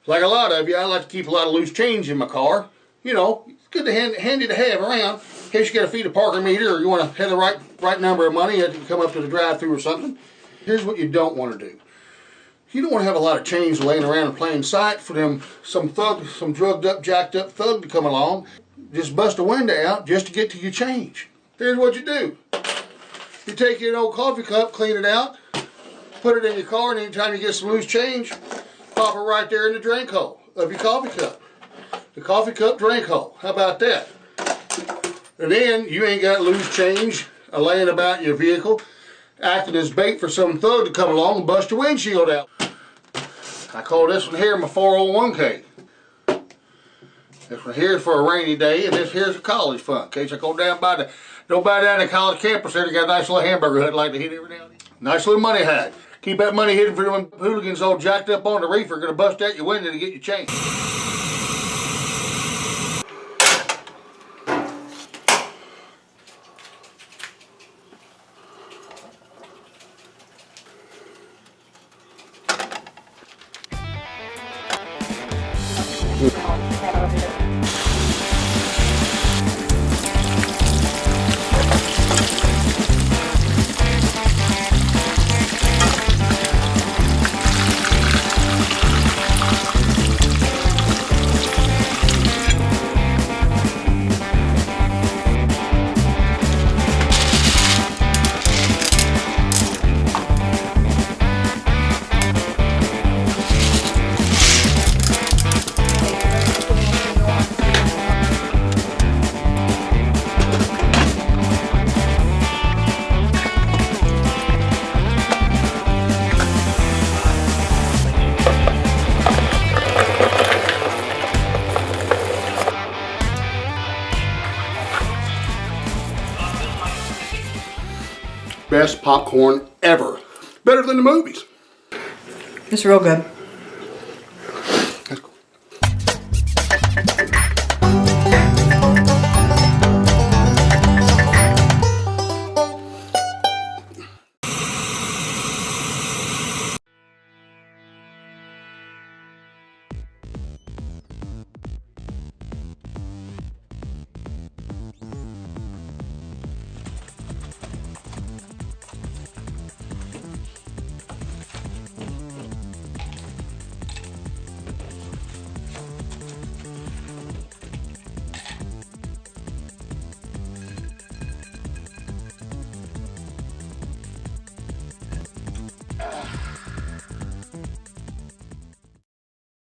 Like a lot of you, I like to keep a lot of loose change in my car. You know, it's good to handy to have around in case you got to feed a parking meter or you want to have the right number of money as you come up to the drive-through or something. Here's what you don't want to do. You don't want to have a lot of change laying around in plain sight for some drugged up, jacked up thug to come along, just bust a window out just to get to your change. Here's what you do. You take your old coffee cup, clean it out, put it in your car, and anytime you get some loose change, pop it right there in the drink hole of your coffee cup. The coffee cup drink hole. How about that? And then you ain't got loose change laying about your vehicle, acting as bait for some thug to come along and bust your windshield out. I call this one here my 401k. This one here is for a rainy day, and this here's a college fund. In case I go down by the college campus there, they got a nice little hamburger hut like to hit every now and then. Nice little money hide. Keep that money hidden for them hooligans all jacked up on the reefer gonna bust out your window to get your change. Best popcorn ever. Better than the movies. It's real good.